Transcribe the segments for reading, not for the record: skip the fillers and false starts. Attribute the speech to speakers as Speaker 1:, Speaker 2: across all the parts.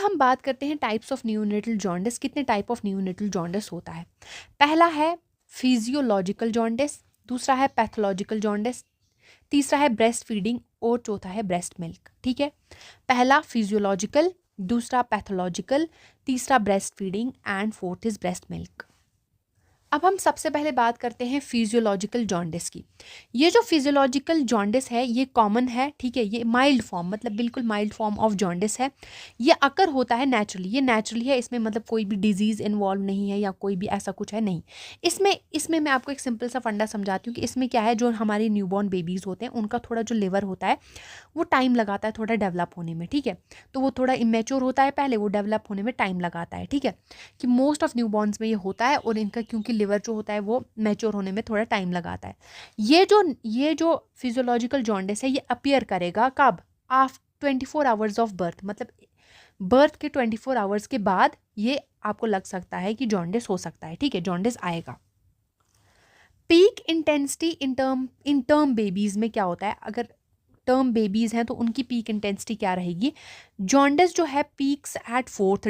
Speaker 1: हम बात करते हैं टाइप्स ऑफ न्यूनेटल जॉन्डिस। कितने टाइप ऑफ न्यूनेटल जॉन्डिस होता है? पहला है फिजियोलॉजिकल जॉन्डिस, दूसरा है पैथोलॉजिकल जॉन्डिस, तीसरा है ब्रेस्ट फीडिंग और चौथा है ब्रेस्ट मिल्क। ठीक है, पहला फिजियोलॉजिकल, दूसरा पैथोलॉजिकल, तीसरा breast feeding and fourth is breast milk. अब हम सबसे पहले बात करते हैं फिजियोलॉजिकल जॉन्डिस की। ये जो फिजियोलॉजिकल जॉन्डिस है ये कॉमन है, ठीक है, ये माइल्ड फॉर्म, मतलब बिल्कुल माइल्ड फॉर्म ऑफ जॉन्डिस है। ये अकर होता है नेचुरली, ये नेचुरली है, इसमें मतलब कोई भी डिजीज़ इन्वॉल्व नहीं है या कोई भी ऐसा कुछ है नहीं। इसमें मैं आपको एक सिंपल सा फंडा समझाती हूँ कि इसमें क्या है, जो हमारे न्यूबॉर्न बेबीज़ होते हैं उनका थोड़ा जो लिवर होता है वो टाइम लगाता है थोड़ा डेवलप होने में। ठीक है, तो वो थोड़ा इमेच्योर होता है पहले, वो डेवलप होने में टाइम लगाता है। ठीक है, कि मोस्ट ऑफ न्यूबॉर्न्स में ये होता है और इनका क्योंकि लिवर जो होता है वो मैच्योर होने में थोड़ा टाइम लगाता है। ये जो फिजियोलॉजिकल जॉन्डिस है ये अपीयर करेगा कब? आफ्टर 24 आवर्स ऑफ बर्थ, मतलब बर्थ के 24 आवर्स के बाद ये आपको लग सकता है कि जॉन्डिस हो सकता है। ठीक है, जॉन्डिस आएगा। Peak intensity in term babies में क्या होता है? अगर टर्म बेबीज हैं तो उनकी पीक इंटेंसिटी क्या रहेगी? जॉन्डिस जो है पीक्स एट फोर्थ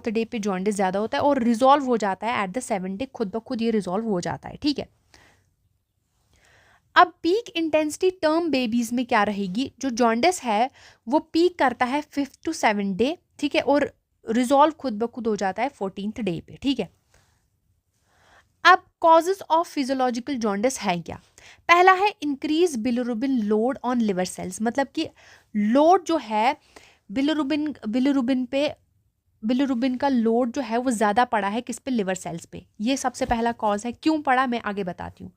Speaker 1: डे पे जॉन्डिस ज़्यादा होता है और रिजॉल्व हो जाता है एट द 7th डे, खुद ब खुद ये रिजॉल्व हो जाता है। ठीक है, अब पीक इंटेंसिटी टर्म बेबीज में क्या रहेगी? जो जॉन्डिस है वो पीक करता है 5th to 7th डे, ठीक है, और रिजॉल्व खुद ब खुद हो जाता है 14th डे पे। ठीक है, अब कॉजेज ऑफ फिजियोलॉजिकल जॉन्डिस है क्या? पहला है increase bilirubin load on liver cells, मतलब कि लोड जो है बिलिरुबिन का लोड जो है वो ज़्यादा पड़ा है किस पे? लिवर सेल्स पे। ये सबसे पहला कॉज है। क्यों पड़ा मैं आगे बताती हूँ।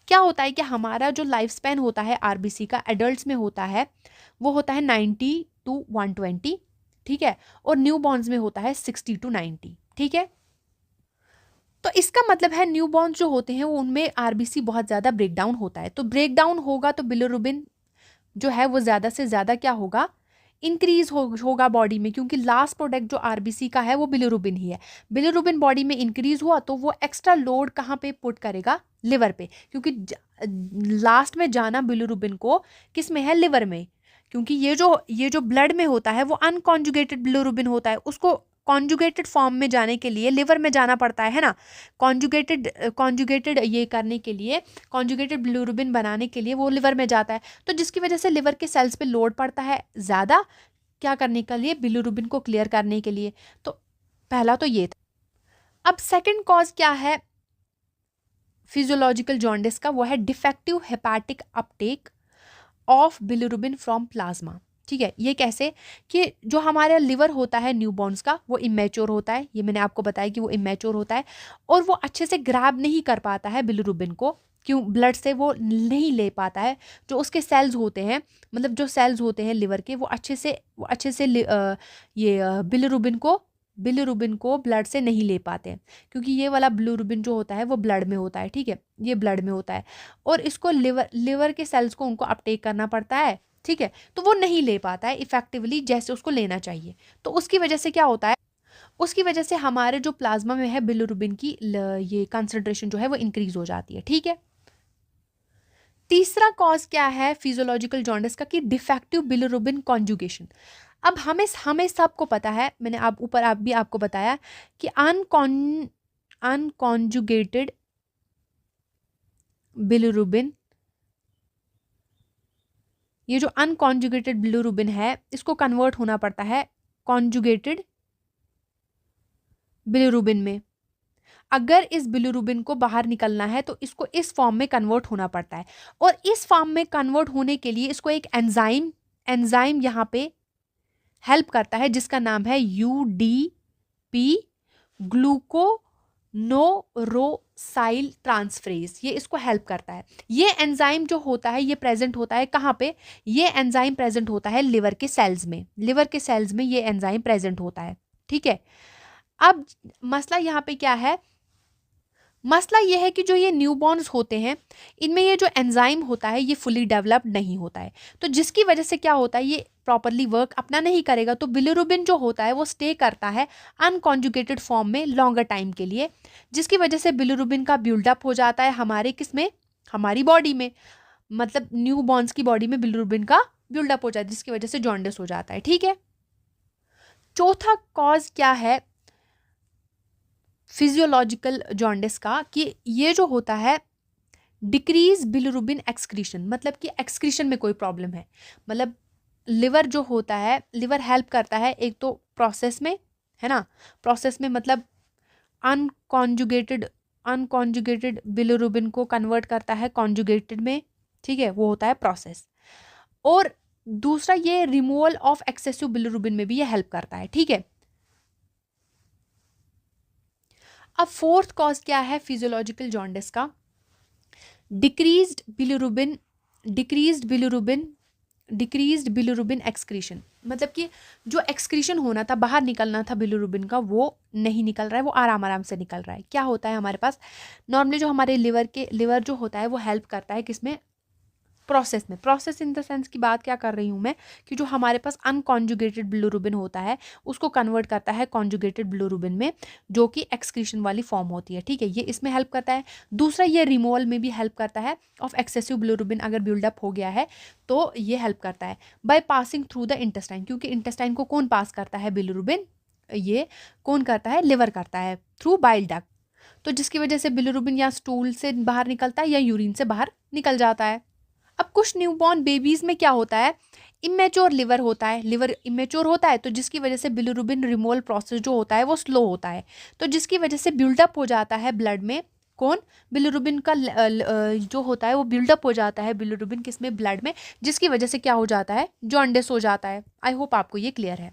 Speaker 1: क्या होता है कि हमारा जो लाइफ स्पैन होता है आरबीसी का एडल्ट्स में होता है वो होता है 90 to 120, ठीक है, और न्यू बॉर्न्स में होता है 60 to 90। ठीक है, तो इसका मतलब है न्यू बॉर्न जो होते हैं वो उनमें आरबीसी बहुत ज़्यादा ब्रेक डाउन होता है। तो ब्रेक डाउन होगा तो बिलिरुबिन जो है वो ज़्यादा से ज़्यादा क्या होगा? इंक्रीज होगा बॉडी में, क्योंकि लास्ट प्रोडक्ट जो आरबीसी का है वो बिलिरुबिन ही है। बिलिरुबिन बॉडी में इंक्रीज हुआ तो वो एक्स्ट्रा लोड कहाँ पे पुट करेगा? लिवर पे, क्योंकि लास्ट में जाना बिलिरुबिन को किस में है? लिवर में, क्योंकि ये जो ब्लड में होता है वो अनकॉन्जुगेटेड बिलिरुबिन होता है, उसको कॉन्जुगेटेड फॉर्म में जाने के लिए लिवर में जाना पड़ता है ना। कॉन्जुगेटेड ये करने के लिए, कॉन्जुगेटेड बिलिरुबिन बनाने के लिए वो लिवर में जाता है, तो जिसकी वजह से लिवर के सेल्स पे लोड पड़ता है ज़्यादा, क्या करने के लिए? बिलिरुबिन को क्लियर करने के लिए। तो पहला तो ये था। अब सेकंड कॉज क्या है फिजियोलॉजिकल जॉन्डिस का? वो है defective hepatic Uptake of bilirubin from plasma. ठीक है, ये कैसे? कि जो हमारा लिवर होता है न्यूबॉर्न्स का वो इमेच्योर होता है, ये मैंने आपको बताया कि वो इमेच्योर होता है और वो अच्छे से ग्रैब नहीं कर पाता है बिलिरुबिन को। क्यों? ब्लड से वो नहीं ले पाता है। जो उसके सेल्स होते हैं, मतलब जो सेल्स होते हैं लिवर के, वो अच्छे से बिलिरुबिन को ब्लड से नहीं ले पाते हैं, क्योंकि ये वाला बिलिरुबिन जो होता है वो ब्लड में होता है। ठीक है, ये ब्लड में होता है और इसको लिवर के सेल्स को उनको अपटेक करना पड़ता है। ठीक है, तो वो नहीं ले पाता है इफेक्टिवली जैसे उसको लेना चाहिए। तो उसकी वजह से क्या होता है? उसकी वजह से हमारे जो प्लाज्मा में है बिलिरुबिन की ये कंसंट्रेशन जो है वो इंक्रीज हो जाती है। ठीक है, तीसरा कॉज क्या है फिजियोलॉजिकल जॉन्डिस का? कि डिफेक्टिव बिलिरुबिन कॉन्जुगेशन। अब हमें सबको पता है, मैंने आप भी आपको बताया कि अनकॉन्जुगेटेड बिलिरुबिन, ये जो अनकॉन्जुगेटेड बिलिरुबिन है इसको कन्वर्ट होना पड़ता है कॉन्जुगेटेड बिलिरुबिन में। अगर इस बिलिरुबिन को बाहर निकलना है तो इसको इस फॉर्म में कन्वर्ट होना पड़ता है, और इस फॉर्म में कन्वर्ट होने के लिए इसको एक एंजाइम यहाँ पे हेल्प करता है जिसका नाम है UDP, ग्लूकोनोरोसाइल ट्रांसफरेज। ये इसको हेल्प करता है। ये एंजाइम जो होता है ये प्रेजेंट होता है कहाँ पे? ये एंजाइम प्रेजेंट होता है लिवर के सेल्स में। लिवर के सेल्स में ये एंजाइम प्रेजेंट होता है। ठीक है, अब मसला यहाँ पे क्या है? मसला ये है कि जो ये न्यूबॉर्न्स होते हैं इनमें ये जो एंजाइम होता है ये फुली डेवलप्ड नहीं होता है, तो जिसकी वजह से क्या होता है? ये प्रॉपरली वर्क अपना नहीं करेगा, तो बिलिरुबिन जो होता है वो स्टे करता है अनकॉन्जुगेटेड फॉर्म में लॉन्गर टाइम के लिए, जिसकी वजह से बिलिरुबिन का बिल्डअप हो जाता है हमारे किस में? हमारी बॉडी में, मतलब न्यूबॉर्न्स की बॉडी में बिलिरुबिन का बिल्डअप हो जाता है, जिसकी वजह से जॉन्डिस हो जाता है। ठीक है, चौथा कॉज क्या है फिजियोलॉजिकल जॉन्डिस का, कि ये जो होता है डिक्रीज बिलिरुबिन एक्सक्रीशन, मतलब कि एक्सक्रीशन में कोई प्रॉब्लम है। मतलब लिवर जो होता है, लिवर हेल्प करता है एक तो प्रोसेस में, है ना, प्रोसेस में मतलब अनकॉन्जुगेटेड बिलिरुबिन को कन्वर्ट करता है कॉन्जुगेटेड में, ठीक है, वो होता है प्रोसेस। और दूसरा ये रिमूवल ऑफ एक्सेसिव बिलिरुबिन में भी ये हेल्प करता है, ठीक है। अब फोर्थ कॉज क्या है फिजियोलॉजिकल जॉन्डिस का, डिक्रीज्ड बिलिरुबिन एक्सक्रीशन, मतलब कि जो एक्सक्रीशन होना था, बाहर निकलना था बिलिरुबिन का, वो नहीं निकल रहा है, वो आराम आराम से निकल रहा है। क्या होता है हमारे पास नॉर्मली जो हमारे लिवर जो होता है वो हेल्प करता है किसमें, प्रोसेस में। प्रोसेस इन द सेंस की बात क्या कर रही हूँ मैं, कि जो हमारे पास अनकॉन्जुगेटेड बिलिरुबिन होता है उसको कन्वर्ट करता है कॉन्जुगेटेड बिलिरुबिन में, जो कि एक्सक्रीशन वाली फॉर्म होती है, ठीक है, ये इसमें हेल्प करता है। दूसरा ये रिमूवल में भी हेल्प करता है ऑफ एक्सेसिव बिलिरुबिन, अगर बिल्डअप हो गया है तो ये हेल्प करता है by passing through the intestine, क्योंकि इंटेस्टाइन को कौन पास करता है बिलिरुबिन, ये कौन करता है, लिवर करता है थ्रू बाइल डक्ट। तो जिसकी वजह से बिलिरुबिन या स्टूल से बाहर निकलता है या यूरिन से बाहर निकल जाता है। अब कुछ न्यूबॉर्न बेबीज में क्या होता है, इमेच्योर लिवर होता है, लिवर इमेच्योर होता है, तो जिसकी वजह से बिलिरुबिन रिमूवल प्रोसेस जो होता है वो स्लो होता है, तो जिसकी वजह से बिल्डअप हो जाता है ब्लड में कौन, बिलिरुबिन का जो होता है वो बिल्डअप हो जाता है बिलिरुबिन किसमें, ब्लड में, जिसकी वजह से क्या हो जाता है, जॉन्डिस हो जाता है। आई होप आपको ये क्लियर है।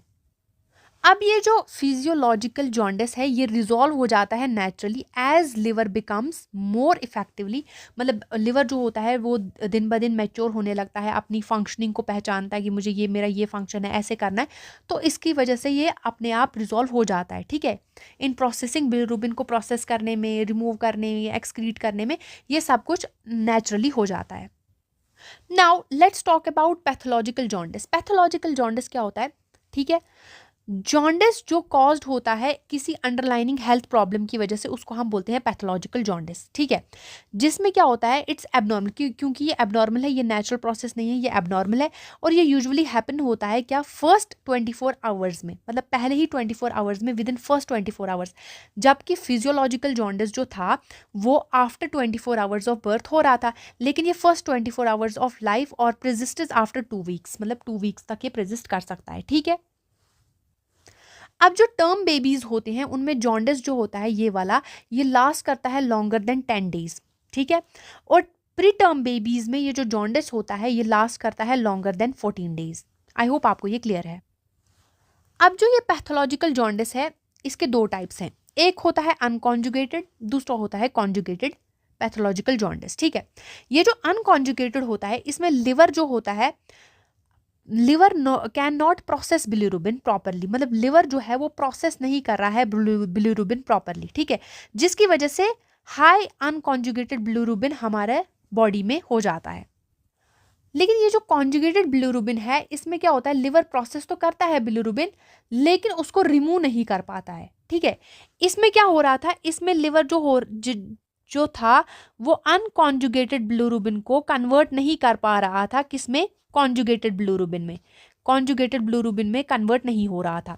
Speaker 1: अब ये जो फिजियोलॉजिकल जॉन्डिस है ये रिजॉल्व हो जाता है naturally as liver becomes more effectively, मतलब लिवर जो होता है वो दिन ब दिन मैच्योर होने लगता है, अपनी फंक्शनिंग को पहचानता है कि मुझे ये मेरा ये फंक्शन है, ऐसे करना है, तो इसकी वजह से ये अपने आप रिजॉल्व हो जाता है, ठीक है। इन प्रोसेसिंग बिलिरुबिन को प्रोसेस करने में, रिमूव करने में, एक्सक्रीट करने में, ये सब कुछ नेचुरली हो जाता है। Now let's talk about pathological jaundice. Pathological jaundice क्या होता है, ठीक है, जॉन्डिस जो कॉज्ड होता है किसी अंडरलाइनिंग हेल्थ प्रॉब्लम की वजह से, उसको हम बोलते हैं पैथोलॉजिकल जॉन्डिस, ठीक है। जिसमें क्या होता है, इट्स एबनॉर्मल, क्योंकि ये एबनॉर्मल है, ये नेचुरल प्रोसेस नहीं है, ये एबनॉर्मल है, और ये यूजुअली हैपन होता है क्या, फर्स्ट 24 आवर्स में, मतलब पहले ही 24 आवर्स में, विद इन फर्स्ट 24 आवर्स। जबकि फिजियोलॉजिकल जॉन्डिस जो था वो आफ्टर 24 आवर्स ऑफ बर्थ हो रहा था, लेकिन ये फर्स्ट 24 आवर्स ऑफ लाइफ और प्रेजिस्टेस आफ्टर 2 वीक्स, मतलब 2 वीक्स तक ये प्रेजिस्ट कर सकता है, ठीक है। अब जो टर्म बेबीज होते हैं उनमें जॉन्डिस जो होता है ये वाला, ये लास्ट करता है लॉन्गर देन 10 डेज, ठीक है। और प्री टर्म बेबीज में ये जो जॉन्डिस होता है ये लास्ट करता है longer than 14 days. I hope आपको ये क्लियर है। अब जो ये पैथोलॉजिकल जॉन्डिस है इसके दो टाइप्स हैं, एक होता है अनकॉन्जुगेटेड, दूसरा होता है कॉन्जुगेटेड पैथोलॉजिकल जॉन्डिस, ठीक है। ये जो अनकॉन्जुगेटेड होता है इसमें लिवर जो होता है, liver can not process bilirubin properly, मतलब लिवर जो है वो प्रोसेस नहीं कर रहा है बिलिरुबिन प्रॉपरली, ठीक है, जिसकी वजह से हाई अनकॉन्जुगेटेड बिलिरुबिन हमारे बॉडी में हो जाता है। लेकिन ये जो कॉन्जुगेटेड बिलिरुबिन है इसमें क्या होता है, लिवर प्रोसेस तो करता है बिलिरुबिन लेकिन उसको रिमूव नहीं कर पाता है, ठीक है। इसमें क्या हो रहा था, इसमें लिवर जो था वो अनकॉन्जुगेटेड बिलिरुबिन को कन्वर्ट नहीं कर पा रहा था, किसमें, कॉन्जुगेटेड बिलिरुबिन में, कॉन्जुगेटेड बिलिरुबिन में कन्वर्ट नहीं हो रहा था।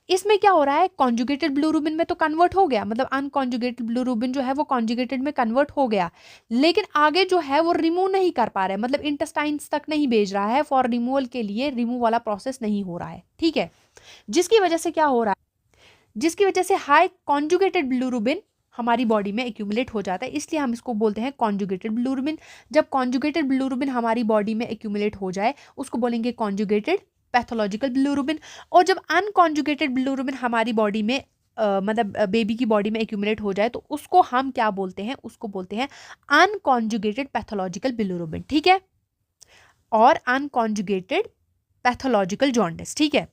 Speaker 1: इसमें क्या हो रहा है, कॉन्जुगेटेड बिलिरुबिन में तो कन्वर्ट हो गया, मतलब अनकॉन्जुगेटेड बिलिरुबिन जो है वो कॉन्जुगेटेड में कन्वर्ट हो गया, लेकिन आगे जो है वो रिमूव नहीं कर पा रहा है, मतलब इंटेस्टाइन्स तक नहीं भेज रहा है फॉर रिमूवल के लिए, रिमूव वाला प्रोसेस नहीं हो रहा है, ठीक है। जिसकी वजह से क्या हो रहा है, जिसकी वजह से हाई कॉन्जुगेटेड बिलिरुबिन हमारी बॉडी में एक्यूमुलेट हो जाता है, इसलिए हम इसको बोलते हैं कॉन्जुगेटेड बिलिरुबिन। जब कॉन्जुगेटेड बिलिरुबिन हमारी बॉडी में एक्यूमुलेट हो जाए उसको बोलेंगे कॉन्जुगेटेड पैथोलॉजिकल बिलिरुबिन। और जब अनकॉन्जुगेटेड बिलिरुबिन हमारी बॉडी में मतलब बेबी की बॉडी में एक्यूमुलेट हो जाए तो उसको हम क्या बोलते हैं, उसको बोलते हैं अनकॉन्जुगेटेड पैथोलॉजिकल बिलिरुबिन, ठीक है, और अनकॉन्जुगेटेड पैथोलॉजिकल जॉन्डिस, ठीक है।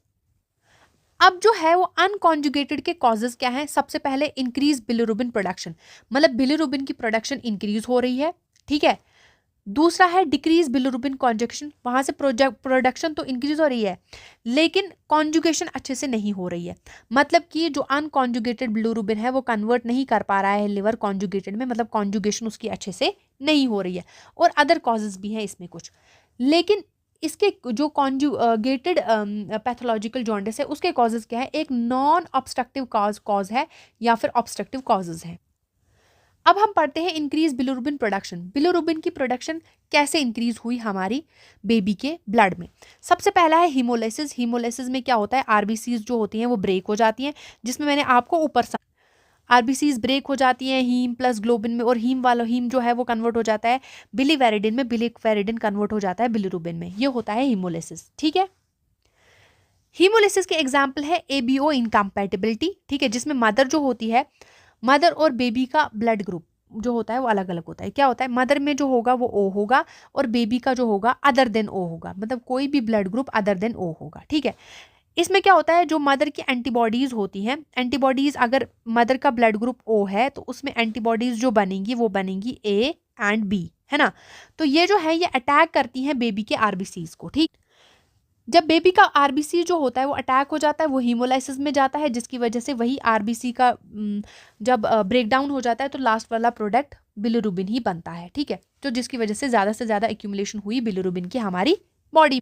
Speaker 1: अब जो है वो अनकॉन्जुगेटेड के कॉजेज क्या हैं, सबसे पहले इंक्रीज बिलिरुबिन प्रोडक्शन, मतलब बिलिरुबिन की प्रोडक्शन इंक्रीज हो रही है, ठीक है। दूसरा है डिक्रीज बिलिरुबिन कॉन्जक्शन, वहां से प्रोडक्शन तो इंक्रीज हो रही है लेकिन कॉन्जुगेशन अच्छे से नहीं हो रही है, मतलब कि जो अनकॉन्जुगेटेड बिलिरुबिन है वो कन्वर्ट नहीं कर पा रहा है लिवर कॉन्जुगेटेड में, मतलब कॉन्जुगेशन उसकी अच्छे से नहीं हो रही है। और अदर कॉजेज भी हैं इसमें कुछ, लेकिन इसके जो कॉन्जुगेटेड पैथोलॉजिकल जॉन्डिस है उसके कॉजेज क्या है, एक नॉन ऑब्स्ट्रक्टिव कॉज है या फिर ऑब्स्ट्रक्टिव कॉजेज हैं। अब हम पढ़ते हैं इंक्रीज बिलिरुबिन प्रोडक्शन। बिलिरुबिन की प्रोडक्शन कैसे इंक्रीज हुई हमारी बेबी के ब्लड में। सबसे पहला है हीमोलाइसिस। हीमोलाइसिस में क्या होता है, आरबीसीज जो होती हैं वो ब्रेक हो जाती हैं, जिसमें मैंने आपको ऊपर आरबीसीज ब्रेक हो जाती हैं हीम प्लस ग्लोबिन में, और हीम जो है वो कन्वर्ट हो जाता है बिलीवेरिडिन में, बिलीवेरिडिन कन्वर्ट हो जाता है बिलिरुबिन में। ये होता है हीमोलाइसिस। ठीक है, हीमोलाइसिस के एग्जाम्पल है एबीओ इनकम्पैटिबिलिटी। ठीक है, जिसमें मदर जो होती है, मदर और बेबी का ब्लड ग्रुप जो होता है वो अलग अलग होता है। क्या होता है, मदर में जो होगा वो ओ होगा और बेबी का जो होगा अदर देन ओ होगा, मतलब कोई भी ब्लड ग्रुप अदर देन ओ होगा। ठीक है, इसमें क्या होता है, जो मदर की एंटीबॉडीज होती हैं, एंटीबॉडीज अगर मदर का ब्लड ग्रुप ओ है तो उसमें एंटीबॉडीज जो बनेंगी वो बनेंगी ए एंड बी, है ना। तो ये जो है ये अटैक करती हैं बेबी के आरबीसीज को। ठीक, जब बेबी का आरबीसी जो होता है वो अटैक हो जाता है, वो हीमोलाइसिस में जाता है, जिसकी वजह से वही आरबीसी का जब ब्रेक डाउन हो जाता है तो लास्ट वाला प्रोडक्ट बिलिरुबिन ही बनता है। ठीक है, तो जिसकी वजह से ज़्यादा एक्यूमुलेशन हुई बिलिरुबिन की हमारी बॉडी।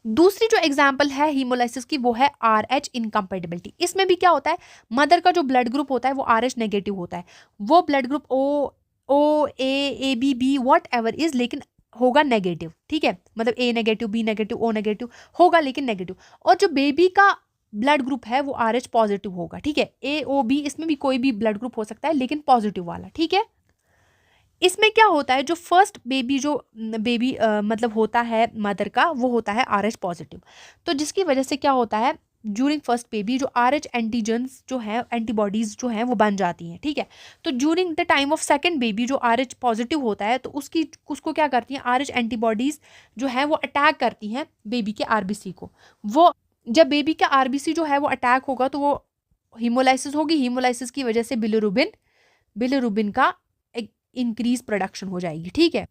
Speaker 1: दूसरी जो एग्जाम्पल है हीमोलाइसिस की वो है RH इनकम्पेटिबिलिटी। इसमें भी क्या होता है, मदर का जो ब्लड ग्रुप होता है वो RH नेगेटिव होता है, वो blood group O A B B whatever is, लेकिन होगा नेगेटिव। ठीक है, मतलब A negative, B negative, O negative होगा लेकिन नेगेटिव। और जो बेबी का ब्लड ग्रुप है वो RH पॉजिटिव होगा। ठीक है, AOB, इसमें भी कोई भी ब्लड ग्रुप हो सकता है लेकिन पॉजिटिव वाला। ठीक है, इसमें क्या होता है, जो फर्स्ट बेबी मतलब होता है मदर का, वो होता है RH पॉजिटिव। तो जिसकी वजह से क्या होता है, ज्यूरिंग फर्स्ट बेबी जो RH एंटीजन्स जो है, एंटीबॉडीज जो हैं वो बन जाती हैं। ठीक है, तो during the time of second baby जो RH पॉजिटिव होता है तो उसको क्या करती हैं, RH एंटीबॉडीज जो है वो अटैक करती हैं बेबी के आरबीसी को। वो जब बेबी का आरबीसी जो है वो अटैक होगा तो वो हीमोलाइसिस होगी, हीमोलाइसिस की वजह से बिलिरुबिन का इंक्रीज प्रोडक्शन हो जाएगी। ठीक है,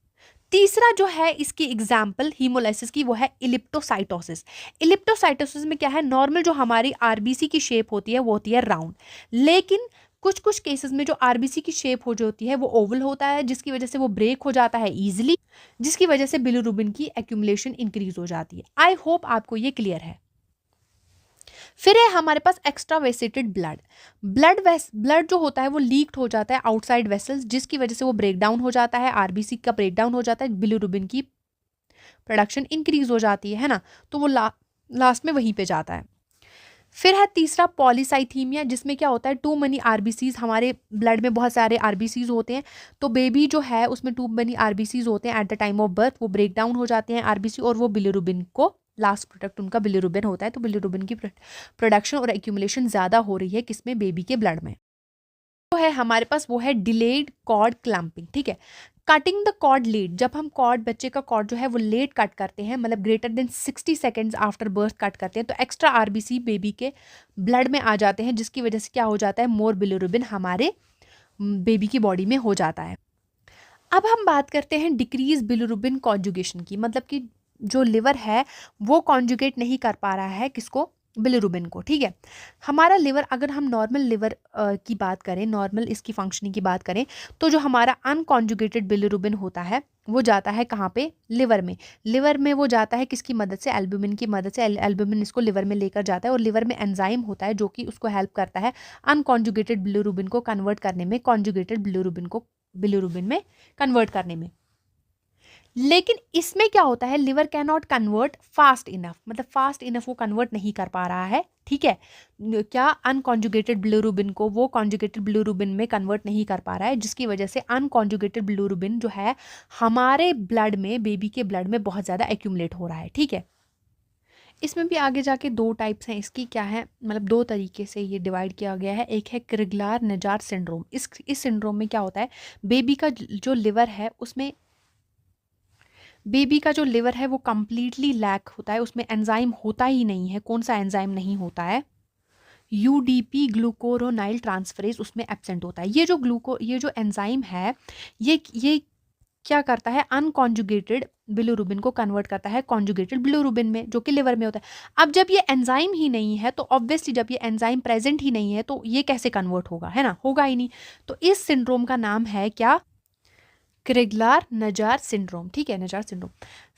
Speaker 1: तीसरा जो है इसकी एग्जाम्पल हीमोलाइसिस की वो है इलिप्टोसाइटोसिस। इलिप्टोसाइटोसिस में क्या है, नॉर्मल जो हमारी आरबीसी की शेप होती है वो होती है राउंड, लेकिन कुछ कुछ केसेस में जो आरबीसी की शेप हो जाती है वो ओवल होता है, जिसकी वजह से वो ब्रेक हो जाता है इजीली, जिसकी वजह से बिलिरुबिन की एक्यूमुलेशन इंक्रीज हो जाती है। आई होप आपको ये क्लियर है। फिर है हमारे पास एक्स्ट्रावेसेटेड ब्लड जो होता है वो लीक्ड हो जाता है आउटसाइड वेसल्स, जिसकी वजह से वो ब्रेक डाउन हो जाता है, आरबीसी का ब्रेक डाउन हो जाता है, बिलिरुबिन की प्रोडक्शन इंक्रीज हो जाती है ना, तो वो लास्ट में वहीं पे जाता है। फिर है तीसरा पॉलीसाइथीमिया, जिसमें क्या होता है, टू मनी आरबीसीज, हमारे ब्लड में बहुत सारे आरबीसीज होते हैं, तो बेबी जो है उसमें टू मनी आरबीसीज होते हैं at the time of birth, वो ब्रेक डाउन हो जाते हैं आरबीसी, और वो बिलिरुबिन को, लास्ट प्रोडक्ट उनका बिलिरुबिन होता है, तो बिलिरुबिन की प्रोडक्शन और एक्यूमुलेशन ज़्यादा हो रही है किसमें, बेबी के ब्लड में। तो है हमारे पास वो है डिलेड कॉर्ड क्लैंपिंग। ठीक है, कटिंग द कॉर्ड लेट, जब हम बच्चे का कॉर्ड जो है वो लेट कट करते हैं, मतलब greater than 60 seconds after birth cut करते हैं, तो एक्स्ट्रा आरबीसी बेबी के ब्लड में आ जाते हैं, जिसकी वजह से क्या हो जाता है, मोर बिलिरुबिन हमारे बेबी की बॉडी में हो जाता है। अब हम बात करते हैं डिक्रीज बिलिरुबिन कॉन्जुगेशन की, मतलब कि जो लिवर है वो कॉन्जुगेट नहीं कर पा रहा है किसको, बिलिरुबिन को। ठीक है, हमारा लिवर, अगर हम नॉर्मल लिवर की बात करें, नॉर्मल इसकी फंक्शनिंग की बात करें, तो जो हमारा अनकॉन्जुगेटेड बिलिरुबिन होता है वो जाता है कहाँ पे, लिवर में वो जाता है किसकी मदद से, एल्ब्यूमिन की मदद से। एल्ब्यूमिन इसको लिवर में लेकर जाता है और लिवर में एंजाइम होता है जो कि उसको हेल्प करता है अनकॉन्जुगेटेड बिलिरुबिन को कन्वर्ट करने में, कॉन्जुगेटेड बिलिरुबिन में कन्वर्ट करने में। लेकिन इसमें क्या होता है, liver can not convert fast enough, मतलब फास्ट इनफ वो कन्वर्ट नहीं कर पा रहा है। ठीक है, क्या, अनकॉन्जुगेटेड बिलिरुबिन को वो कॉन्जुगेटेड बिलिरुबिन में कन्वर्ट नहीं कर पा रहा है, जिसकी वजह से अनकॉन्जुगेटेड बिलिरुबिन जो है हमारे ब्लड में, बेबी के ब्लड में बहुत ज़्यादा एक्यूमुलेट हो रहा है। ठीक है, इसमें भी आगे जाके दो टाइप्स हैं इसकी, क्या है, मतलब दो तरीके से ये डिवाइड किया गया है। एक है क्रिगलार नजार सिंड्रोम। इस सिंड्रोम में क्या होता है, बेबी का जो लिवर है उसमें, बेबी का जो लिवर है वो कम्प्लीटली लैक होता है, उसमें एंजाइम होता ही नहीं है। कौन सा एंजाइम नहीं होता है, UDP ग्लूकोरोनाइल ट्रांसफरेज उसमें एब्सेंट होता है। ये जो एंजाइम है ये क्या करता है, अनकॉन्जुगेटेड बिलिरुबिन को कन्वर्ट करता है कॉन्जुगेटेड बिलिरुबिन में, जो कि लिवर में होता है। अब जब ये एंजाइम ही नहीं है तो ऑब्वियसली, जब ये एंजाइम प्रेजेंट ही नहीं है तो ये कैसे कन्वर्ट होगा, है ना, होगा ही नहीं। तो इस सिंड्रोम का नाम है क्या, क्रेगलार नजार सिंड्रोम, ठीक है, नजार सिंड्रोम।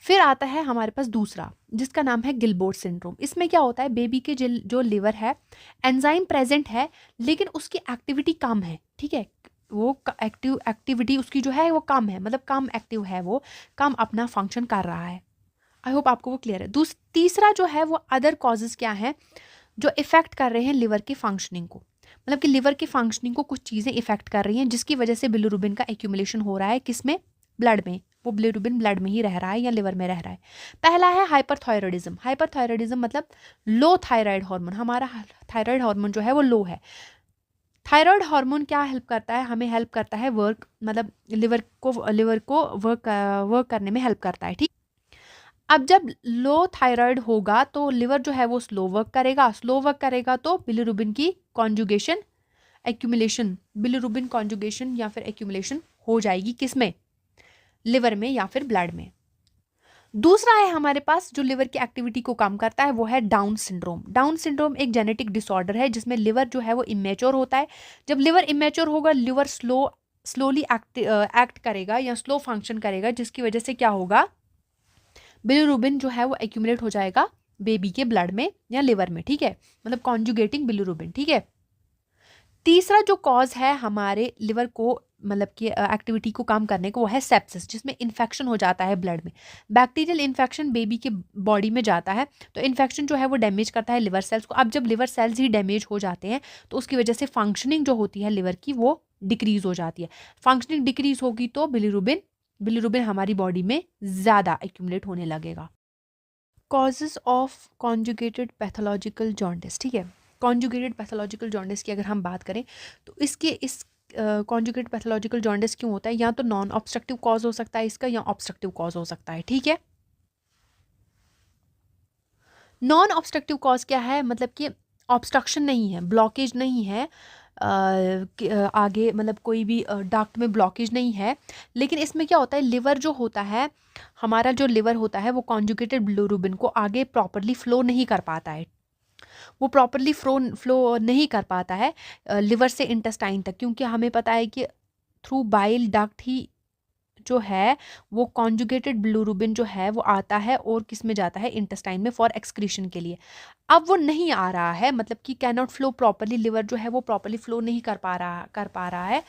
Speaker 1: फिर आता है हमारे पास दूसरा जिसका नाम है गिलबोर्ड सिंड्रोम। इसमें क्या होता है, बेबी के जो लिवर है, एंजाइम प्रेजेंट है लेकिन उसकी एक्टिविटी कम है, ठीक है, वो एक्टिविटी उसकी जो है वो कम है, मतलब कम एक्टिव है, वो कम अपना फंक्शन कर रहा है। आई होप आपको वो क्लियर है। तीसरा जो है वो अदर कॉजेज क्या है जो इफेक्ट कर रहे हैं लिवर की फंक्शनिंग को, मतलब कि लिवर की फंक्शनिंग को कुछ चीज़ें इफेक्ट कर रही हैं जिसकी वजह से बिलिरुबिन का एक्यूमुलेशन हो रहा है, किसमें, ब्लड में, वो बिलिरुबिन ब्लड में ही रह रहा है या लिवर में रह रहा है। पहला है हाइपरथायरॉयडिज्म। हाइपरथायरॉयडिज्म मतलब लो थायराइड हार्मोन, हमारा थायराइड हार्मोन जो है वो लो है। थायराइड हार्मोन क्या हेल्प करता है, हमें हेल्प करता है वर्क, मतलब लिवर को वर्क करने में हेल्प करता है, ठीक। अब जब लो थायराइड होगा तो लिवर जो है वो स्लो वर्क करेगा तो बिलिरुबिन की कॉन्जुगेशन एक्यूमुलेशन, बिलिरुबिन कॉन्जुगेशन या फिर एक्यूमुलेशन हो जाएगी, किसमें, लिवर में या फिर ब्लड में। दूसरा है हमारे पास जो लिवर की एक्टिविटी को कम करता है वो है डाउन सिंड्रोम। डाउन सिंड्रोम एक जेनेटिक डिसऑर्डर है जिसमें लिवर जो है वो इमेच्योर होता है। जब लिवर इमेच्योर होगा लिवर स्लोली एक्ट करेगा या स्लो फंक्शन करेगा, जिसकी वजह से क्या होगा, बिलिरुबिन जो है वो एक्यूमुलेट हो जाएगा बेबी के ब्लड में या लिवर में, ठीक है, मतलब कॉन्जुगेटिंग बिलिरुबिन, ठीक है। तीसरा जो कॉज है हमारे लिवर को, मतलब कि एक्टिविटी को कम करने को, वो है सेप्सिस, जिसमें इन्फेक्शन हो जाता है ब्लड में। बैक्टीरियल इन्फेक्शन बेबी के बॉडी में जाता है तो इन्फेक्शन जो है वो डैमेज करता है लिवर सेल्स को। अब जब लिवर सेल्स ही डैमेज हो जाते हैं तो उसकी वजह से फंक्शनिंग जो होती है लिवर की वो डिक्रीज हो जाती है। फंक्शनिंग डिक्रीज होगी तो बिलिरुबिन हमारी बॉडी में ज़्यादा एक्यूमुलेट होने लगेगा। Causes of conjugated pathological jaundice, ठीक है, कॉन्जुगेटेड पैथोलॉजिकल जॉन्डिस की अगर हम बात करें तो इस कॉन्जुगेट पैथोलॉजिकल जॉन्डिस क्यों होता है, या तो नॉन ऑब्स्ट्रक्टिव कॉज हो सकता है इसका या ऑब्स्ट्रक्टिव कॉज हो सकता है, ठीक है। नॉन ऑब्स्ट्रक्टिव कॉज क्या है, मतलब कि ऑब्स्ट्रक्शन नहीं है, ब्लॉकेज नहीं है, आगे मतलब कोई भी डक्ट में ब्लॉकेज नहीं है, लेकिन इसमें क्या होता है, लिवर जो होता है, हमारा जो लिवर होता है वो कॉन्जुगेटेड बिलिरुबिन को आगे प्रॉपरली फ्लो नहीं कर पाता है, वो प्रॉपरली फ्लो नहीं कर पाता है लिवर से इंटेस्टाइन तक, क्योंकि हमें पता है कि थ्रू बाइल डक्ट ही जो है वो कॉन्जुगेटेड बिलिरुबिन जो है वो आता है और किस में जाता है, इंटेस्टाइन में फॉर एक्सक्रीशन के लिए। अब वो नहीं आ रहा है, मतलब कि can not flow properly, liver जो है वो प्रॉपरली फ्लो नहीं कर पा रहा है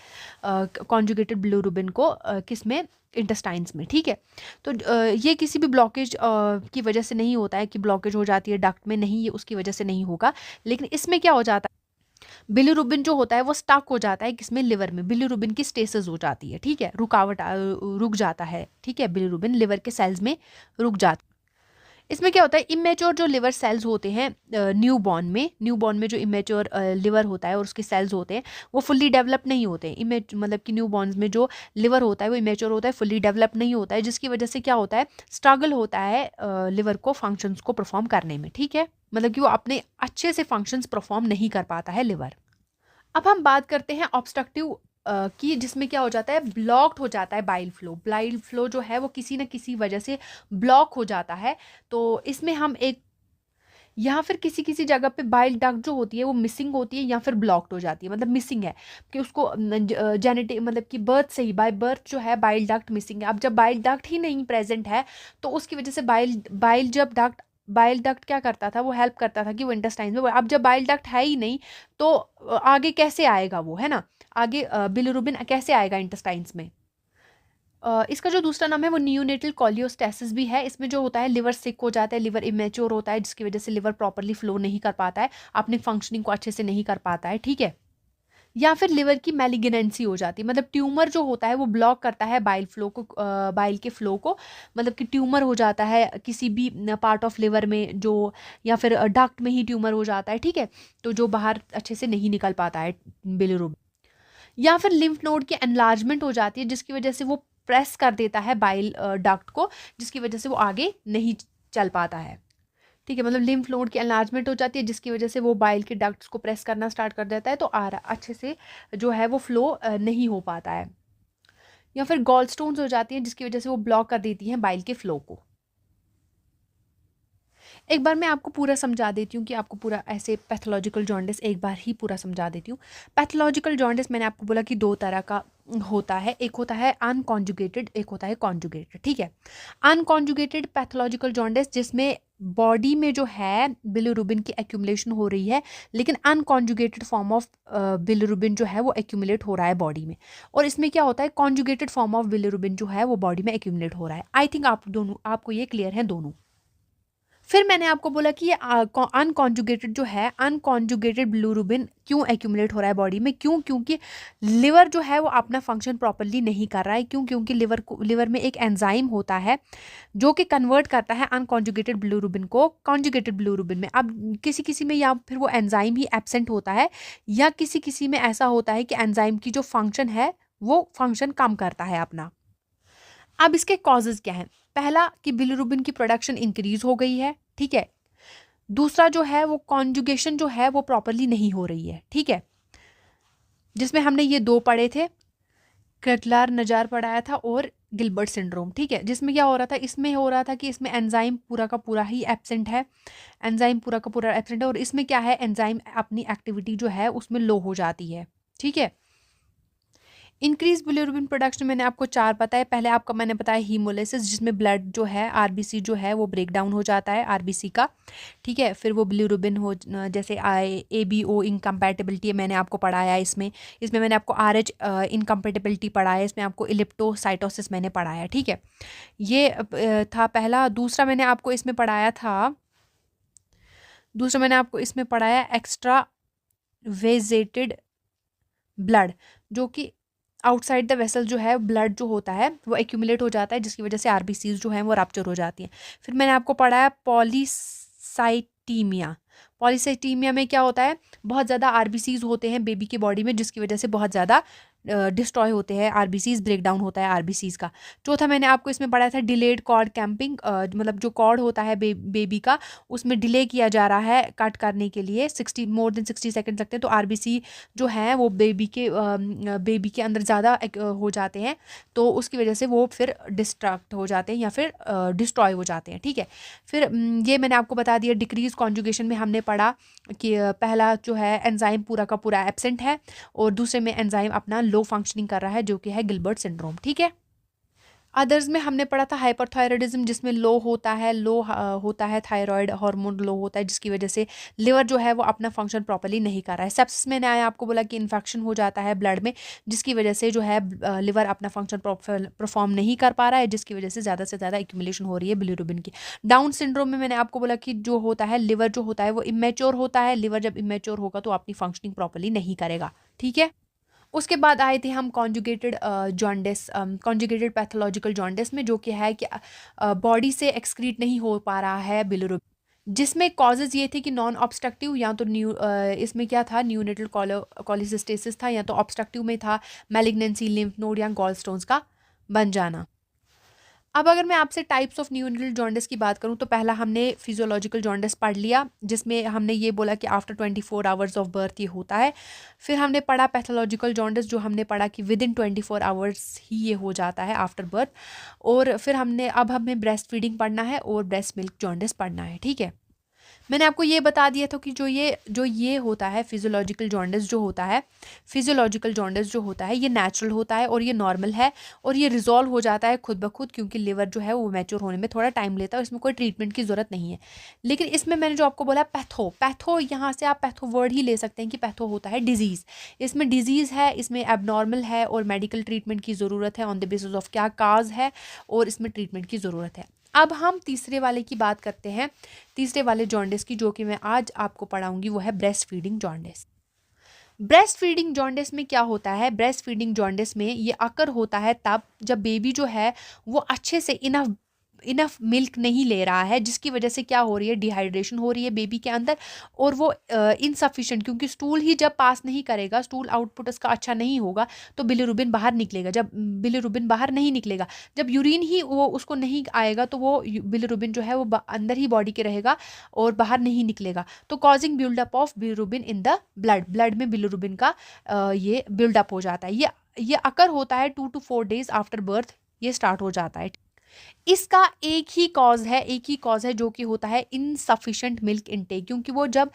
Speaker 1: कॉन्जुगेटेड बिलिरुबिन को किस में, इंटेस्टाइन्स में, ठीक है। तो ये किसी भी ब्लॉकेज की वजह से नहीं होता है कि ब्लॉकेज हो जाती है डक्ट में, नहीं, ये उसकी वजह से नहीं होगा, लेकिन इसमें क्या हो जाता है, बिलिरुबिन जो होता है वो स्टक हो जाता है किसमें, लिवर में, बिलिरुबिन की स्टेसिस हो जाती है, ठीक है, रुक जाता है, ठीक है, बिलिरुबिन लिवर के सेल्स में रुक जाता है। इसमें क्या होता है, इमेच्योर जो लिवर सेल्स होते हैं न्यूबॉर्न में जो इमेच्योर लिवर होता है और उसके सेल्स होते हैं वो फुल्ली डेवलप नहीं होते हैं, मतलब कि न्यूबॉर्न में जो लिवर होता है वो इमेच्योर होता है, फुल्ली डेवलप नहीं होता है, जिसकी वजह से क्या होता है, स्ट्रगल होता है लिवर को फंक्शंस को परफॉर्म करने में, ठीक है, मतलब कि वो अपने अच्छे से फंक्शंस परफॉर्म नहीं कर पाता है लिवर। अब हम बात करते हैं ऑब्स्ट्रक्टिव की, जिसमें क्या हो जाता है, ब्लॉक्ड हो जाता है बाइल फ्लो जो है वो किसी न किसी वजह से ब्लॉक हो जाता है। तो इसमें हम एक, या फिर किसी किसी जगह पे बाइल डक्ट जो होती है वो मिसिंग होती है या फिर ब्लॉक्ड हो जाती है, मतलब मिसिंग है कि उसको जेनेटिक, मतलब कि बर्थ से ही, बाय बर्थ जो है बाइल डक्ट मिसिंग है। अब जब बाइल डक्ट ही नहीं प्रेजेंट है तो उसकी वजह से बाइल डक्ट क्या करता था, वो हेल्प करता था कि वो इंटेस्टाइन में, अब जब बाइल डक्ट है ही नहीं तो आगे कैसे आएगा वो, है ना, आगे बिलिरुबिन कैसे आएगा इंटेस्टाइन्स में। इसका जो दूसरा नाम है वो नियोनेटल कोलियोस्टेसिस भी है। इसमें जो होता है लिवर सिक हो जाता है, लिवर इमेच्योर होता है, जिसकी वजह से लिवर प्रॉपरली फ्लो नहीं कर पाता है, अपनी फंक्शनिंग को अच्छे से नहीं कर पाता है, ठीक है। या फिर लिवर की मैलिग्नेंसी हो जाती है, मतलब ट्यूमर जो होता है वो ब्लॉक करता है बाइल के फ्लो को, मतलब कि ट्यूमर हो जाता है किसी भी पार्ट ऑफ लिवर में जो, या फिर डक्ट में ही ट्यूमर हो जाता है, ठीक है, तो जो बाहर अच्छे से नहीं निकल पाता है बिलिरुबिन। या फिर लिम्फ नोड की एनलार्जमेंट हो जाती है जिसकी वजह से वो प्रेस कर देता है बाइल डक्ट को, जिसकी वजह से वो आगे नहीं चल पाता है, ठीक है, मतलब लिम्फ नोड की एनलार्जमेंट हो जाती है जिसकी वजह से वो बाइल के डक्ट्स को प्रेस करना स्टार्ट कर देता है, तो अच्छे से जो है वो फ्लो नहीं हो पाता है। या फिर गॉल स्टोन्स हो जाती हैं जिसकी वजह से वो ब्लॉक कर देती हैं बाइल के फ्लो को। एक बार मैं आपको पूरा समझा देती हूँ कि आपको पूरा ऐसे पैथोलॉजिकल जॉन्डिस एक बार ही पूरा समझा देती हूँ। पैथोलॉजिकल जॉन्डिस मैंने आपको बोला कि 2 तरह का होता है, एक होता है अनकॉन्जुगेटेड, एक होता है कॉन्जुगेटेड, ठीक है। अनकॉन्जुगेटेड पैथोलॉजिकल जॉन्डिस जिसमें बॉडी में जो है बिलिरुबिन की एक्यूमुलेशन हो रही है, लेकिन अनकॉन्जुगेटेड फॉर्म ऑफ बिलिरुबिन जो है वो एक्यूमुलेट हो रहा है बॉडी में। और इसमें क्या होता है, कॉन्जुगेटेड फॉर्म ऑफ बिलिरुबिन जो है वो बॉडी में एक्यूमुलेट हो रहा है। आई थिंक आपको ये क्लियर है दोनों। फिर मैंने आपको बोला कि ये अनकॉन्जुगेटेड जो है, अनकॉन्जुगेटेड बिलिरुबिन क्यों एक्यूमुलेट हो रहा है बॉडी में, क्योंकि लिवर जो है वो अपना फंक्शन प्रॉपरली नहीं कर रहा है। क्योंकि लिवर में एक एंजाइम होता है जो कि कन्वर्ट करता है अनकॉन्जुगेटेड बिलिरुबिन को कॉन्जुगेटेड बिलिरुबिन में। अब किसी किसी में या फिर वो एंजाइम ही एब्सेंट होता है, या किसी किसी में ऐसा होता है कि एंजाइम की जो फंक्शन है वो फंक्शन कम करता है अपना। अब इसके कॉजेज क्या हैं? पहला कि बिलिरुबिन की प्रोडक्शन इंक्रीज हो गई है, ठीक है। दूसरा जो है वो कॉन्जुगेशन जो है वो प्रॉपरली नहीं हो रही है, ठीक है। जिसमें हमने ये 2 पढ़े थे, क्रेटलार नजार पढ़ाया था और गिलबर्ट सिंड्रोम, ठीक है। जिसमें क्या हो रहा था, इसमें हो रहा था कि इसमें एंजाइम पूरा का पूरा ही एब्सेंट है, एंजाइम पूरा का पूरा एब्सेंट है। और इसमें क्या है, एंजाइम अपनी एक्टिविटी जो है उसमें लो हो जाती है, ठीक है। इंक्रीज बिलिरुबिन प्रोडक्शन मैंने आपको 4 बताया। पहले आपका मैंने बताया हीमोलिसिस, जिसमें ब्लड जो है आरबीसी जो है वो ब्रेक डाउन हो जाता है आरबीसी का, ठीक है। फिर वो बिलिरुबिन हो जैसे ABO इनकम्पैटिबिलिटी मैंने आपको पढ़ाया। इसमें मैंने आपको RH इनकम्पैटिबिलिटी पढ़ाया। इसमें आपको इलिप्टोसाइटोसिस मैंने पढ़ाया, ठीक है। ये था पहला। दूसरा मैंने आपको इसमें पढ़ाया एक्स्ट्रा वेजेटेड ब्लड, जो कि आउटसाइड द वेसल जो है ब्लड जो होता है वो एक्यूमुलेट हो जाता है, जिसकी वजह से आरबीसीज जो हैं वो रप्चर हो जाती हैं। फिर मैंने आपको पढ़ाया पॉलीसाइटीमिया। पॉलीसाइटीमिया में क्या होता है, बहुत ज़्यादा आरबीसीज होते हैं बेबी की बॉडी में, जिसकी वजह से बहुत ज़्यादा डिस्ट्रॉय होते हैं आरबीसीज, ब्रेक डाउन होता है आरबीसीज का। चौथा मैंने आपको इसमें पढ़ाया था डिलेड कॉर्ड कैंपिंग, मतलब जो कॉर्ड होता है बेबी का उसमें डिले किया जा रहा है कट करने के लिए, 60 मोर देन 60 सेकेंड लगते हैं। तो आरबीसी जो है वो बेबी के अंदर ज़्यादा हो जाते हैं, तो उसकी वजह से वो फिर डिस्ट्रैक्ट हो जाते हैं या फिर डिस्ट्रॉय हो जाते हैं, ठीक है। फिर ये मैंने आपको बता दिया। डिक्रीज कॉन्जुगेशन में हमने पढ़ा कि पहला जो है एंजाइम पूरा का पूरा एब्सेंट है, और दूसरे में एंजाइम अपना लो फंक्शनिंग कर रहा है, जो कि है गिलबर्ट सिंड्रोम, ठीक है। अदर्स में हमने पढ़ा था हाइपरथायरॉयडिज्म, जिसमें होता है थायराइड हार्मोन लो होता है, जिसकी वजह से लिवर जो है वो अपना फंक्शन प्रॉपर्ली नहीं कर रहा है। सेप्सिस में आया आपको बोला कि इन्फेक्शन हो जाता है ब्लड में, जिसकी वजह से जो है लिवर अपना फंक्शन परफॉर्म नहीं कर पा रहा है, जिसकी वजह से ज़्यादा एक्यूमुलेशन हो रही है बिलिरुबिन की। डाउन सिंड्रोम में मैंने आपको बोला कि जो होता है लिवर जो होता है वो इमेच्योर होता है। लिवर जब इमेच्योर होगा तो अपनी फंक्शनिंग प्रॉपर्ली नहीं करेगा, ठीक है। उसके बाद आए थे हम conjugated jaundice, conjugated pathological jaundice में, जो कि है कि बॉडी से एक्सक्रीट नहीं हो पा रहा है बिलिरुबिन, जिसमें कॉजेज ये थे कि नॉन ऑब्स्ट्रक्टिव, या तो इसमें क्या था, न्यूनेटल कॉलिसिस्टेसिस था, या तो ऑब्स्ट्रक्टिव में था मैलिग्नेंसी, लिम्फ नोड या गॉल स्टोन्स का बन जाना। अब अगर मैं आपसे टाइप्स ऑफ न्यूनेटल जॉन्डिस की बात करूं, तो पहला हमने फिजियोलॉजिकल जॉन्डिस पढ़ लिया, जिसमें हमने ये बोला कि आफ्टर 24 आवर्स ऑफ बर्थ ये होता है। फिर हमने पढ़ा पैथोलॉजिकल जॉन्डिस, जो हमने पढ़ा कि विद इन 24 आवर्स ही ये हो जाता है आफ्टर बर्थ। और फिर अब हमें ब्रेस्ट फीडिंग पढ़ना है और ब्रेस्ट मिल्क जॉन्डिस पढ़ना है, ठीक है। मैंने आपको ये बता दिया था कि जो ये होता है फिजियोलॉजिकल जॉन्डिस जो होता है ये नेचुरल होता है और ये नॉर्मल है, और ये रिजॉल्व हो जाता है खुद ब खुद, क्योंकि लिवर जो है वो मैच्योर होने में थोड़ा टाइम लेता है, इसमें कोई ट्रीटमेंट की ज़रूरत नहीं है। लेकिन इसमें मैंने जो आपको बोला पैथो, यहाँ से आप पैथो वर्ड ही ले सकते हैं कि पैथो होता है डिजीज़। इसमें डिजीज़ है, इसमें एबनॉर्मल है और मेडिकल ट्रीटमेंट की ज़रूरत है ऑन द बेसिस ऑफ क्या काज है, और इसमें ट्रीटमेंट की ज़रूरत है। अब हम तीसरे वाले की बात करते हैं, तीसरे वाले जॉन्डिस की, जो कि मैं आज आपको पढ़ाऊंगी, वो है breast feeding jaundice. Breast feeding jaundice में क्या होता है, ब्रेस्ट फीडिंग जॉन्डिस में ये अकर होता है तब जब बेबी जो है वो अच्छे से इनफ मिल्क नहीं ले रहा है, जिसकी वजह से क्या हो रही है, डिहाइड्रेशन हो रही है बेबी के अंदर, और वो इनसफिशिएंट, क्योंकि स्टूल ही जब पास नहीं करेगा, स्टूल आउटपुट उसका अच्छा नहीं होगा, तो बिलिरुबिन बाहर निकलेगा। जब बिलिरुबिन बाहर नहीं निकलेगा, जब यूरिन ही वो उसको नहीं आएगा, तो वो बिलिरुबिन जो है वो अंदर ही बॉडी के रहेगा और बाहर नहीं निकलेगा, तो causing buildup of bilirubin in the blood में बिलिरुबिन का ये बिल्डअप हो जाता है। ये अकर होता है 2 to 4 days आफ्टर बर्थ, ये स्टार्ट हो जाता है। इसका एक ही कॉज है जो कि होता है इनसफिशिएंट मिल्क इनटेक, क्योंकि वो जब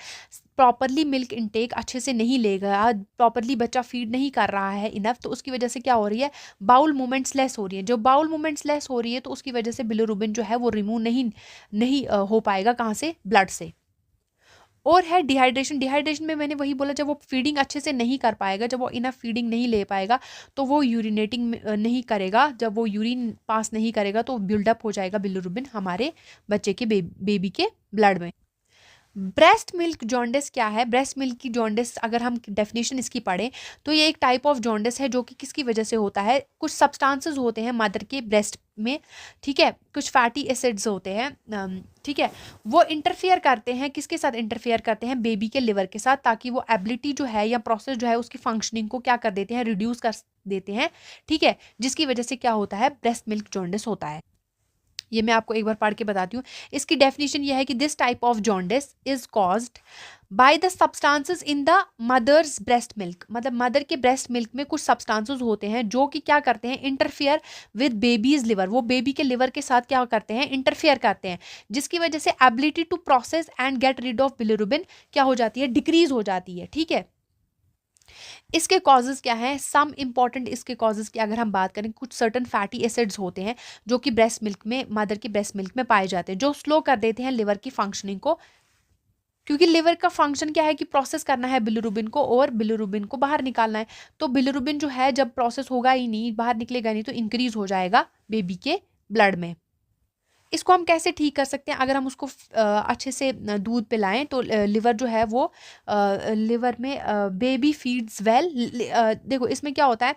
Speaker 1: प्रॉपरली मिल्क इनटेक अच्छे से नहीं लेगा, प्रॉपरली बच्चा फीड नहीं कर रहा है इनफ, तो उसकी वजह से क्या हो रही है, बाउल मूवमेंट्स लेस हो रही है। जो बाउल मूवमेंट्स लेस हो रही है तो उसकी वजह से बिलिरुबिन जो है वो रिमूव नहीं हो पाएगा, कहाँ से, ब्लड से। और है डिहाइड्रेशन। डिहाइड्रेशन में मैंने वही बोला, जब वो फीडिंग अच्छे से नहीं कर पाएगा, जब वो इनफ फीडिंग नहीं ले पाएगा तो वो यूरिनेटिंग नहीं करेगा, जब वो यूरिन पास नहीं करेगा तो बिल्डअप हो जाएगा बिलिरुबिन हमारे बच्चे के बेबी के ब्लड में। ब्रेस्ट मिल्क जॉन्डिस क्या है? ब्रेस्ट मिल्क की जॉन्डिस अगर हम डेफिनेशन इसकी पढ़ें तो ये एक टाइप ऑफ जॉन्डिस है जो कि किसकी वजह से होता है, कुछ सब्सटेंसेस होते हैं मदर के ब्रेस्ट में, ठीक है, कुछ फैटी एसिड्स होते हैं, ठीक है, वो इंटरफेयर करते हैं, किसके साथ इंटरफेयर करते हैं, बेबी के लिवर के साथ, ताकि वो एबिलिटी जो है या प्रोसेस जो है उसकी फंक्शनिंग को क्या कर देते हैं, रिड्यूस कर देते हैं, ठीक है, जिसकी वजह से क्या होता है, ब्रेस्ट मिल्क जॉन्डिस होता है। ये मैं आपको एक बार पढ़ के बताती हूँ। इसकी डेफिनेशन ये है कि this type of jaundice is caused by the substances in the mother's breast milk, मतलब मदर के ब्रेस्ट मिल्क में कुछ सब्सटेंसेस होते हैं जो कि क्या करते हैं, इंटरफेयर विद बेबीज लिवर, वो बेबी के लिवर के साथ क्या करते हैं, इंटरफेयर करते हैं, जिसकी वजह से ability to process and get rid of bilirubin क्या हो जाती है, डिक्रीज हो जाती है, ठीक है। इसके कॉजेज क्या हैं, सम इंपॉर्टेंट इसके कॉजेज की अगर हम बात करें, कुछ सर्टन फैटी एसिड्स होते हैं जो कि ब्रेस्ट मिल्क में, मदर की ब्रेस्ट मिल्क में पाए जाते हैं, जो स्लो कर देते हैं लिवर की फंक्शनिंग को, क्योंकि लिवर का फंक्शन क्या है कि प्रोसेस करना है बिलिरुबिन को और बिलिरुबिन को बाहर निकालना है। तो बिलिरुबिन जो है जब प्रोसेस होगा ही नहीं, बाहर निकलेगा नहीं, तो इंक्रीज हो जाएगा बेबी के ब्लड में। इसको हम कैसे ठीक कर सकते हैं, अगर हम उसको अच्छे से दूध पिलाएं तो लिवर जो है वो लिवर में बेबी फीड्स वेल। देखो इसमें क्या होता है,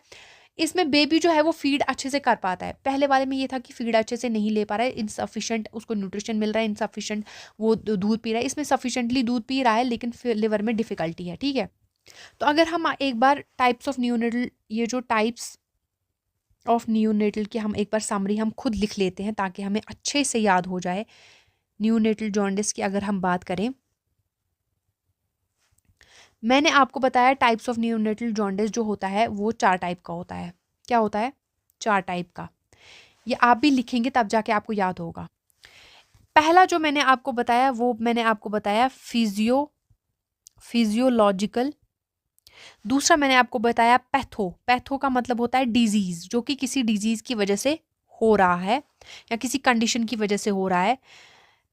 Speaker 1: इसमें बेबी जो है वो फीड अच्छे से कर पाता है। पहले वाले में ये था कि फीड अच्छे से नहीं ले पा रहा है, इनसफिशिएंट उसको न्यूट्रिशन मिल रहा है, इनसफिशिएंट वो दूध पी रहा है। इसमें सफिशिएंटली दूध पी रहा है लेकिन फिर लिवर में डिफिकल्टी है, ठीक है। तो अगर हम एक बार टाइप्स ऑफ न्यूनेटल, ये जो टाइप्स ऑफ न्यूनेटल की हम एक बार समरी हम खुद लिख लेते हैं ताकि हमें अच्छे से याद हो जाए। न्यूनेटल जॉन्डिस की अगर हम बात करें, मैंने आपको बताया टाइप्स ऑफ न्यूनेटल जॉन्डिस जो होता है वो 4 टाइप का होता है। क्या होता है? 4 टाइप का। ये आप भी लिखेंगे तब जाके आपको याद होगा। पहला जो मैंने आपको बताया वो मैंने आपको बताया फिजियोलॉजिकल। दूसरा मैंने आपको बताया पैथो का मतलब होता है डिजीज, जो कि किसी डिजीज की वजह से हो रहा है या किसी कंडीशन की वजह से हो रहा है।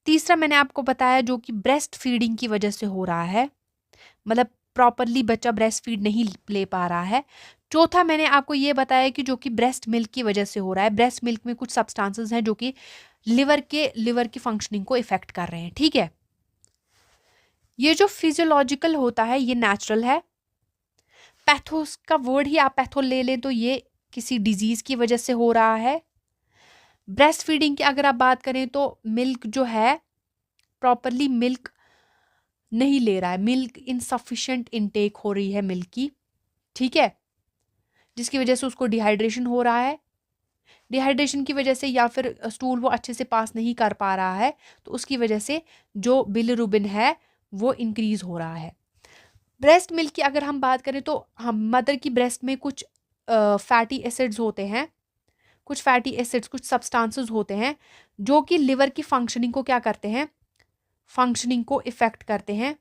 Speaker 1: तीसरा मैंने आपको बताया जो कि ब्रेस्ट फीडिंग की वजह से हो रहा है, मतलब प्रॉपरली बच्चा ब्रेस्ट फीड नहीं ले पा रहा है। चौथा मैंने आपको ये बताया कि जो कि ब्रेस्ट मिल्क की वजह से हो रहा है, ब्रेस्ट मिल्क में कुछ सब्सटेंसेस हैं जो कि लिवर की फंक्शनिंग को इफेक्ट कर रहे हैं, ठीक है। ये जो फिजियोलॉजिकल होता है ये नेचुरल है। पैथोस का वर्ड ही आप पैथो ले लें तो ये किसी डिजीज की वजह से हो रहा है। ब्रेस्ट फीडिंग की अगर आप बात करें तो मिल्क जो है प्रॉपरली मिल्क नहीं ले रहा है, मिल्क इनसफिशिएंट इनटेक हो रही है मिल्क की, ठीक है, जिसकी वजह से उसको डिहाइड्रेशन हो रहा है। डिहाइड्रेशन की वजह से या फिर स्टूल वो अच्छे से पास नहीं कर पा रहा है, तो उसकी वजह से जो बिलिरुबिन है वो इंक्रीज हो रहा है। ब्रेस्ट मिल्क की अगर हम बात करें तो हम मदर की ब्रेस्ट में कुछ फैटी एसिड्स होते हैं, कुछ फैटी एसिड्स, कुछ सब्सटेंसेस होते हैं जो कि लिवर की फंक्शनिंग को क्या करते हैं, फंक्शनिंग को इफेक्ट करते हैं।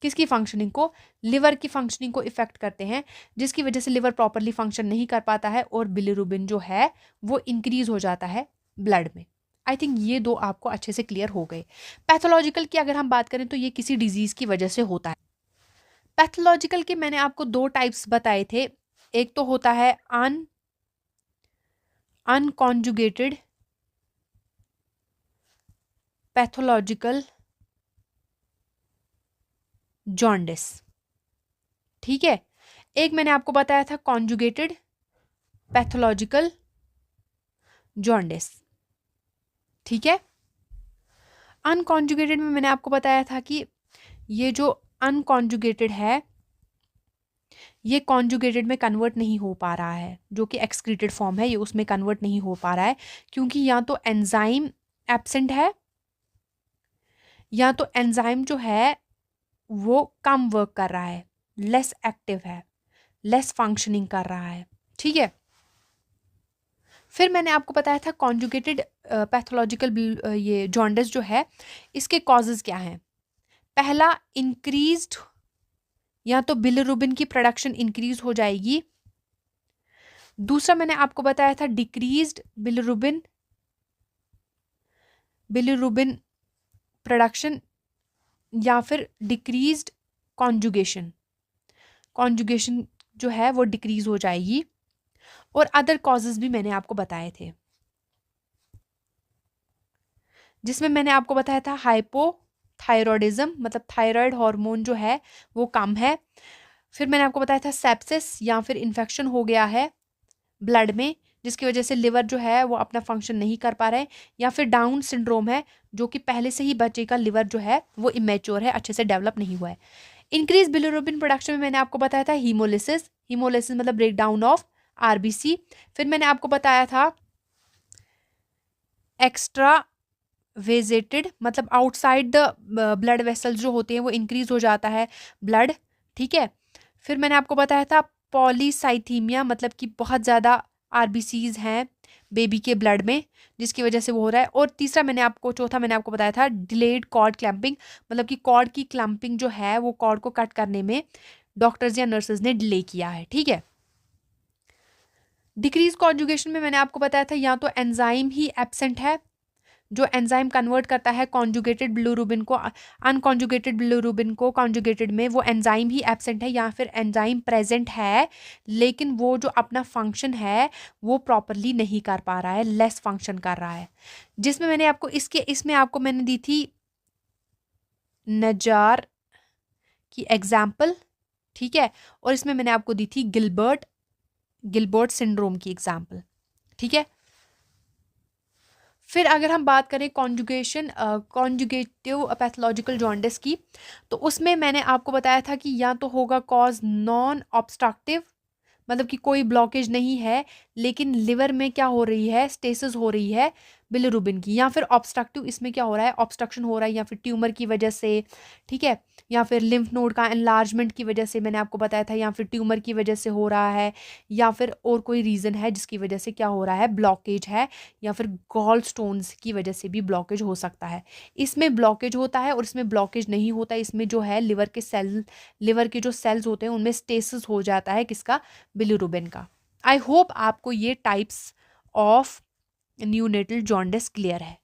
Speaker 1: किसकी फंक्शनिंग को? लिवर की फंक्शनिंग को इफेक्ट करते हैं, जिसकी वजह से लिवर प्रॉपरली फंक्शन नहीं कर पाता है और बिलिरुबिन जो है वो इंक्रीज हो जाता है ब्लड में। आई थिंक ये 2 आपको अच्छे से क्लियर हो गए। पैथोलॉजिकल की अगर हम बात करें तो ये किसी डिजीज की वजह से होता है। पैथोलॉजिकल के मैंने आपको 2 टाइप्स बताए थे। एक तो होता है अनकॉन्जुगेटेड पैथोलॉजिकल जॉन्डिस, ठीक है। एक मैंने आपको बताया था कॉन्जुगेटेड पैथोलॉजिकल जॉन्डिस, ठीक है। अनकॉन्जुगेटेड में मैंने आपको बताया था कि ये जो अनकॉन्जुगेटेड है ये कॉन्जुगेटेड में कन्वर्ट नहीं हो पा रहा है, जो कि एक्सक्रीटेड फॉर्म है ये उसमें कन्वर्ट नहीं हो पा रहा है, क्योंकि या तो एंजाइम एब्सेंट है या तो एंजाइम जो है वो कम वर्क कर रहा है, लेस एक्टिव है, लेस फंक्शनिंग कर रहा है, ठीक है। फिर मैंने आपको बताया था कॉन्जुगेटेड पैथोलॉजिकल ये जॉन्डिस जो है, इसके कॉजेज क्या हैं। पहला, इंक्रीज्ड, या तो बिलिरुबिन की प्रोडक्शन इंक्रीज हो जाएगी। दूसरा मैंने आपको बताया था डिक्रीज्ड बिलिरुबिन प्रोडक्शन, या फिर डिक्रीज्ड कॉन्जुगेशन जो है वो डिक्रीज हो जाएगी। और अदर कॉजेज भी मैंने आपको बताए थे, जिसमें मैंने आपको बताया था हाइपोथायरॉयडिज्म, मतलब थायराइड हार्मोन जो है वो कम है। फिर मैंने आपको बताया था सेप्सिस, या फिर इन्फेक्शन हो गया है ब्लड में, जिसकी वजह से लिवर जो है वो अपना फंक्शन नहीं कर पा रहे हैं। या फिर डाउन सिंड्रोम है, जो कि पहले से ही बच्चे का लिवर जो है वो इमेच्योर है, अच्छे से डेवलप नहीं हुआ है। इंक्रीज बिलिरुबिन प्रोडक्शन में मैंने आपको बताया था हीमोलिसिस मतलब ब्रेक डाउन ऑफ आरबीसी। फिर मैंने आपको बताया था एक्स्ट्रा वेजेटेड, मतलब आउटसाइड द ब्लड वेसल्स जो होते हैं वो इंक्रीज हो जाता है ब्लड, ठीक है। फिर मैंने आपको बताया था पॉलीसाइथीमिया, मतलब कि बहुत ज़्यादा आरबीसीज हैं बेबी के ब्लड में, जिसकी वजह से वो हो रहा है। और चौथा मैंने आपको बताया था डिलेड कॉर्ड क्लैंपिंग, मतलब कि कॉर्ड की क्लैंपिंग जो है वो कॉर्ड को कट करने में डॉक्टर्स या नर्सेज ने डिले किया है, ठीक है। डिक्रीज कॉन्जुगेशन में मैंने आपको बताया था या तो एंजाइम ही एब्सेंट है, जो एंजाइम कन्वर्ट करता है कॉन्जुगेटेड बिलिरुबिन को अनकॉन्जुगेटेड बिलिरुबिन को कॉन्जुगेटेड में, वो एंजाइम ही एब्सेंट है, या फिर एंजाइम प्रेजेंट है लेकिन वो जो अपना फंक्शन है वो प्रॉपरली नहीं कर पा रहा है, लेस फंक्शन कर रहा है। जिसमें मैंने आपको इसमें आपको मैंने दी थी नजार की एग्जाम्पल, ठीक है। और इसमें मैंने आपको दी थी गिलबर्ट सिंड्रोम की एग्जाम्पल, ठीक है। फिर अगर हम बात करें कॉन्जुगेटिव पैथोलॉजिकल जॉन्डिस की, तो उसमें मैंने आपको बताया था कि या तो होगा कॉज नॉन ऑब्स्ट्रक्टिव, मतलब कि कोई ब्लॉकेज नहीं है लेकिन लिवर में क्या हो रही है, स्टेसिस हो रही है बिलिरुबिन की, या फिर ऑब्स्ट्रक्टिव, इसमें क्या हो रहा है, ऑब्स्ट्रक्शन हो रहा है या फिर ट्यूमर की वजह से, ठीक है, या फिर लिम्फ नोड का एनलार्जमेंट की वजह से मैंने आपको बताया था, या फिर ट्यूमर की वजह से हो रहा है, या फिर और कोई रीज़न है जिसकी वजह से क्या हो रहा है, ब्लॉकेज है, या फिर गॉल स्टोन्स की वजह से भी ब्लॉकेज हो सकता है। इसमें ब्लॉकेज होता है और इसमें ब्लॉकेज नहीं होता, इसमें जो है लिवर के जो सेल्स होते हैं उनमें स्टेसिस हो जाता है, किसका, बिलिरुबिन का। आई होप आपको ये types of neonatal jaundice clear है।